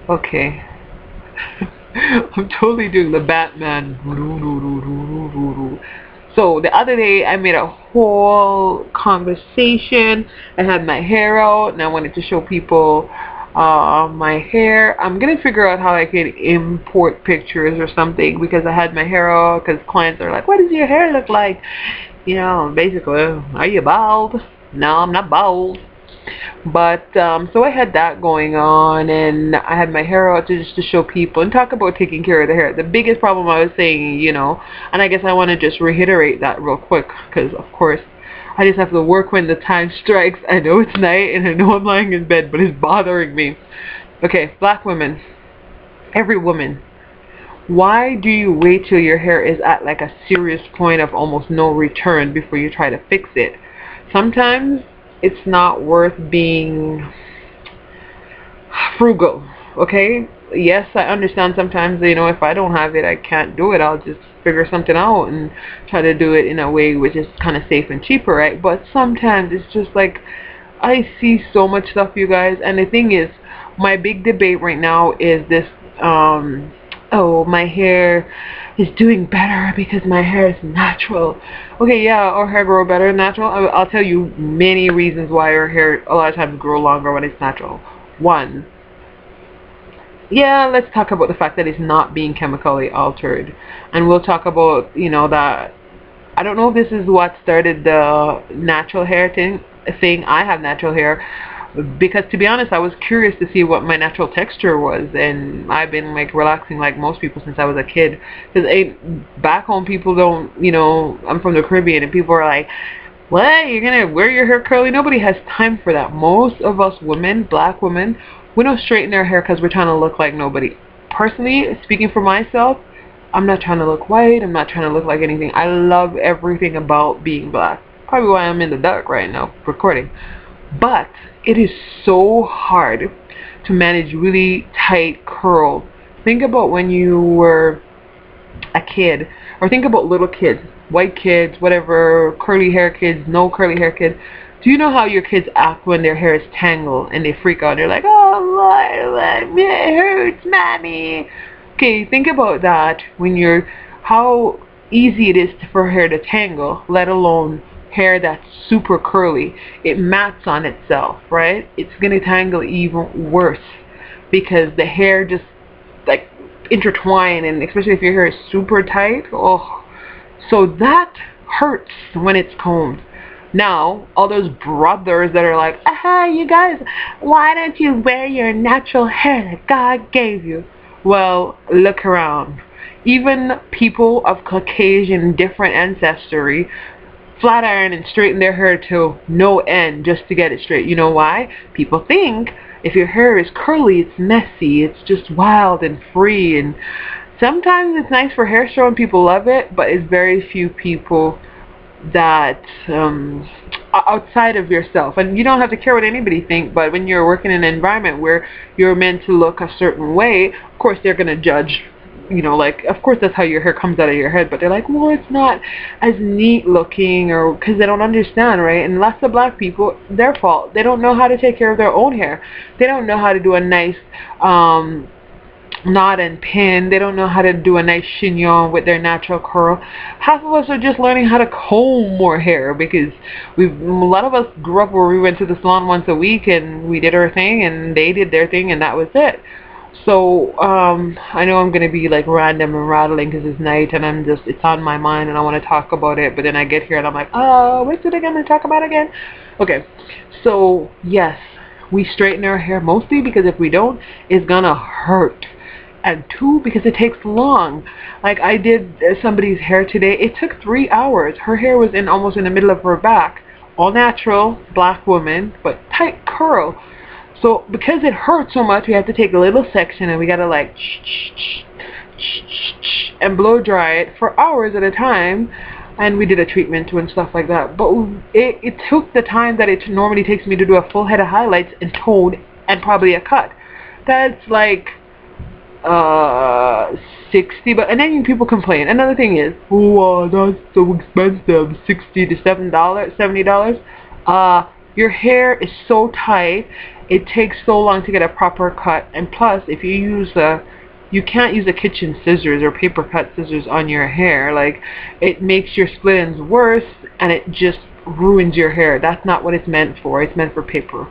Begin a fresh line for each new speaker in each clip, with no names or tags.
Okay. I'm totally doing the Batman. So the other day I made a whole conversation. I had my hair out and I wanted to show people my hair. I'm gonna figure out how I can import pictures or something because I had my hair out because clients are like, what does your hair look like? You know, basically, are you bald? No, I'm not bald. But so I had that going on, and I had my hair out to just to show people and talk about taking care of the hair. The biggest problem I was saying, you know, and I guess I want to just reiterate that real quick because, of course, I just have to work when the time strikes. I know it's night and I know I'm lying in bed, but it's bothering me. Okay, black women, every woman, why do you wait till your hair is at like a serious point of almost no return before you try to fix it? Sometimes it's not worth being frugal, okay? Yes, I understand sometimes, you know, if I don't have it, I can't do it. I'll just figure something out and try to do it in a way which is kind of safe and cheaper, right? But sometimes it's just like, I see so much stuff, you guys, and the thing is, my big debate right now is this, oh, my hair is doing better because my hair is natural. Okay, yeah, our hair grow better natural. I'll tell you many reasons why our hair a lot of times grow longer when it's natural. One, yeah, let's talk about the fact that it's not being chemically altered. And we'll talk about, you know, that I don't know if this is what started the natural hair thing, saying I have natural hair, because to be honest, I was curious to see what my natural texture was, and I've been like relaxing like most people since I was a kid. Because back home, people don't, you know, I'm from the Caribbean, and people are like, what? You're gonna wear your hair curly? Nobody has time for that. Most of us women, black women, we don't straighten our hair because we're trying to look like nobody. Personally, speaking for myself, I'm not trying to look white. I'm not trying to look like anything. I love everything about being black. Probably why I'm in the dark right now recording. But it is so hard to manage really tight curls. Think about when you were a kid, or think about little kids, white kids, whatever, curly hair kids, no curly hair kids. Do you know how your kids act when their hair is tangled and they freak out? They're like, oh, Lord, it hurts, mommy. Okay, think about that when you're, how easy it is for hair to tangle, let alone hair that's super curly. It mats on itself, right? It's going to tangle even worse because the hair just like intertwine, and especially if your hair is super tight, oh, so that hurts when it's combed. Now all those brothers that are like, ah, you guys, why don't you wear your natural hair that God gave you? Well, look around. Even people of Caucasian different ancestry flat iron and straighten their hair to no end just to get it straight. You know why? People think if your hair is curly, it's messy, it's just wild and free, and sometimes it's nice for hair show and people love it, but it's very few people that outside of yourself, and you don't have to care what anybody thinks, but when you're working in an environment where you're meant to look a certain way, of course they're going to judge, you know, like, of course that's how your hair comes out of your head, but they're like, well, it's not as neat looking, or because they don't understand, right? And lots of black people, their fault, they don't know how to take care of their own hair. They don't know how to do a nice knot and pin. They don't know how to do a nice chignon with their natural curl. Half of us are just learning how to comb more hair because a lot of us grew up where we went to the salon once a week and we did our thing and they did their thing and that was it. So I know I'm gonna be like random and rattling because it's night and it's on my mind and I want to talk about it, but then I get here and I'm like, oh, what did I gonna talk about again? Okay, so yes, we straighten our hair mostly because if we don't, it's gonna hurt. And two, because it takes long. Like I did somebody's hair today, it took 3 hours. Her hair was in almost in the middle of her back, all natural, black woman, but tight curl. So because it hurts so much, we have to take a little section and we gotta like and blow dry it for hours at a time. And we did a treatment too and stuff like that. But it took the time that it normally takes me to do a full head of highlights and tone and probably a cut. That's like 60, but and then people complain. Another thing is, oh, that's so expensive, $60 to $70. Your hair is so tight it takes so long to get a proper cut. And plus, if you use you can't use a kitchen scissors or paper cut scissors on your hair. Like, it makes your split ends worse, and it just ruins your hair. That's not what it's meant for. It's meant for paper.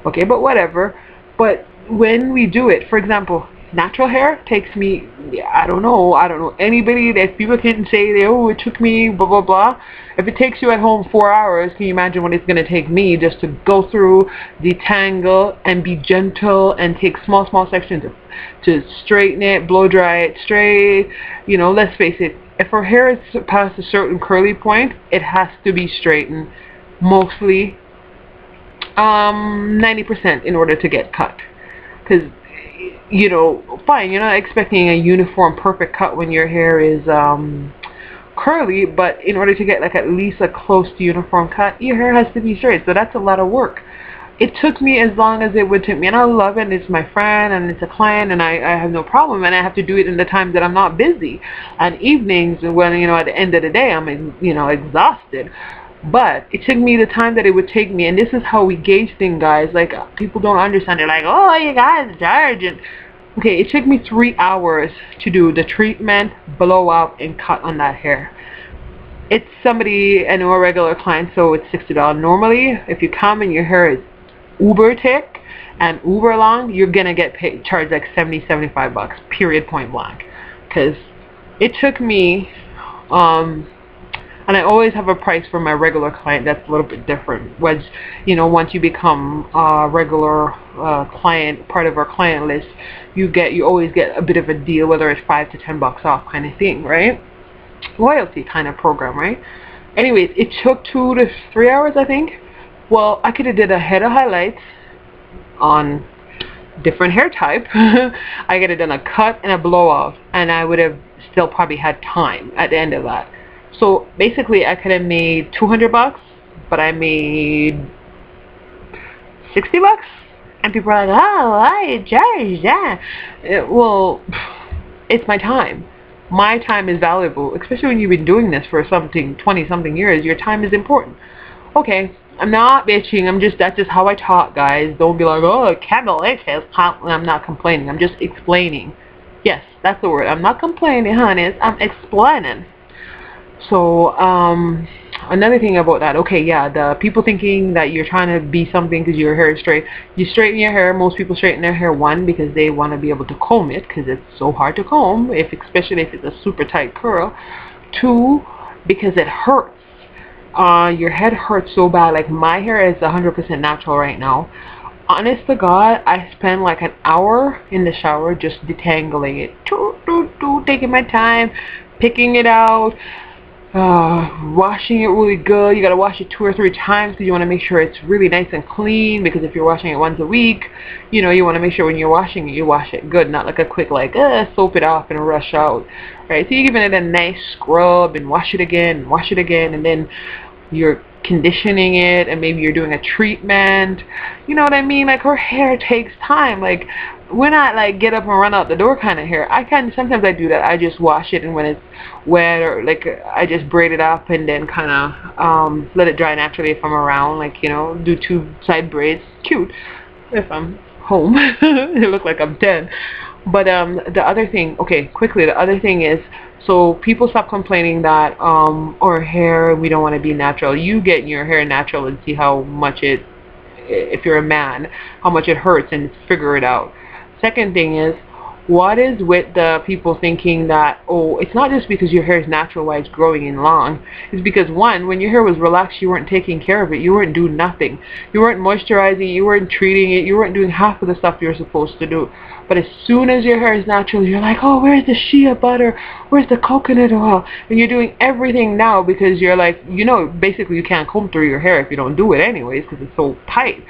Okay, but whatever. But when we do it, for example, natural hair takes me, I don't know anybody that people can say, oh, it took me blah blah blah. If it takes you at home 4 hours, can you imagine what it's going to take me just to go through, detangle, and be gentle, and take small sections to straighten it, blow dry it straight. You know, let's face it, if our hair is past a certain curly point, it has to be straightened, mostly 90% in order to get cut. Because, you know, fine, you're not expecting a uniform perfect cut when your hair is curly, but in order to get like at least a close to uniform cut, your hair has to be straight. So that's a lot of work. It took me as long as it would take me, and I love it, and it's my friend, and it's a client, and I have no problem, and I have to do it in the times that I'm not busy, and evenings when, you know, at the end of the day I'm, you know, exhausted. But it took me the time that it would take me, and this is how we gauge things, guys. Like, people don't understand. They're like, oh, you guys charge it. Okay, it took me 3 hours to do the treatment, blow out, and cut on that hair. It's somebody, I know, a regular client, so it's $60. Normally, if you come and your hair is uber thick and uber long, you're gonna get paid, charged like $70-$75, period, point blank. Because it took me, and I always have a price for my regular client that's a little bit different. Which, you know, once you become a regular client, part of our client list, you always get a bit of a deal, whether it's $5 to $10 off kind of thing, right? Loyalty kind of program, right? Anyways, it took 2 to 3 hours, I think. Well, I could have did a head of highlights on different hair type. I could have done a cut and a blow off, and I would have still probably had time at the end of that. So basically, I could have made $200, but I made $60, and people are like, "Oh, I charge that." Well, it's my time. My time is valuable, especially when you've been doing this for 20-something years. Your time is important. Okay, I'm not bitching. That's just how I talk, guys. Don't be like, oh, Kendall, I'm not complaining. I'm just explaining. Yes, that's the word. I'm not complaining, honey. I'm explaining. So, another thing about that, okay, yeah, the people thinking that you're trying to be something because your hair is straight. You straighten your hair. Most people straighten their hair, one, because they want to be able to comb it, because it's so hard to comb, especially if it's a super tight curl. Two, because it hurts. Your head hurts so bad. Like, my hair is 100% natural right now. Honest to God, I spend like an hour in the shower just detangling it, taking my time, picking it out, washing it really good. You gotta wash it 2 or 3 times because you want to make sure it's really nice and clean, because if you're washing it once a week, you know, you want to make sure when you're washing it, you wash it good, not like a quick like soap it off and rush out, right? So you're giving it a nice scrub and wash it again, and then you're conditioning it, and maybe you're doing a treatment. You know what I mean? Like, her hair takes time. Like, we're not like get up and run out the door kind of hair. Sometimes I do that. I just wash it, and when it's wet, or like, I just braid it up and then kind of let it dry naturally if I'm around. Like, you know, do 2 side braids. Cute if I'm home. It look like I'm 10. But the other thing, okay, quickly, the other thing is, so people stop complaining that our hair, we don't want to be natural. You get your hair natural and see how much it, if you're a man, how much it hurts, and figure it out. Second thing is, what is with the people thinking that, oh, it's not just because your hair is natural why it's growing in long. It's because, one, when your hair was relaxed, you weren't taking care of it. You weren't doing nothing. You weren't moisturizing. You weren't treating it. You weren't doing half of the stuff you're supposed to do. But as soon as your hair is natural, you're like, oh, where's the shea butter? Where's the coconut oil? And you're doing everything now because you're like, you know, basically you can't comb through your hair if you don't do it anyways because it's so tight.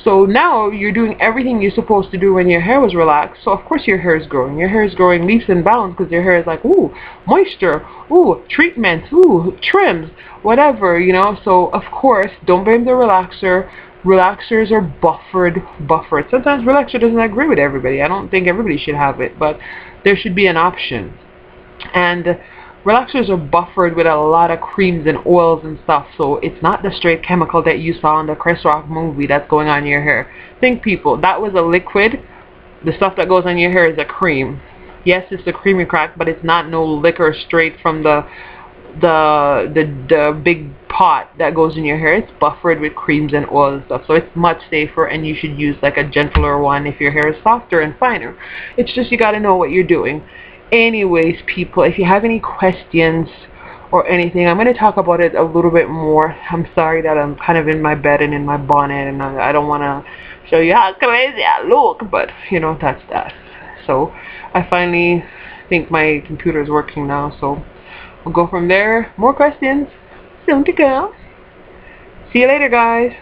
So now you're doing everything you're supposed to do when your hair was relaxed. So of course your hair is growing. Your hair is growing leaps and bounds because your hair is like, ooh, moisture, ooh, treatments, ooh, trims, whatever, you know. So of course, don't blame the relaxer. Relaxers are buffered. Sometimes relaxer doesn't agree with everybody. I don't think everybody should have it, but there should be an option. And Relaxers are buffered with a lot of creams and oils and stuff, so it's not the straight chemical that you saw in the Chris Rock movie that's going on your hair. Think, people, that was a liquid. The stuff that goes on your hair is a cream. Yes, it's a creamy crack, but it's not no liquor straight from the big pot that goes in your hair. It's buffered with creams and oil and stuff, so it's much safer, and you should use like a gentler one if your hair is softer and finer. It's just you got to know what you're doing. Anyways, people, if you have any questions or anything, I'm going to talk about it a little bit more. I'm sorry that I'm kind of in my bed and in my bonnet, and I don't want to show you how crazy I look, but you know, that's that. So I finally think my computer is working now, so we'll go from there. More questions soon to go. See you later, guys.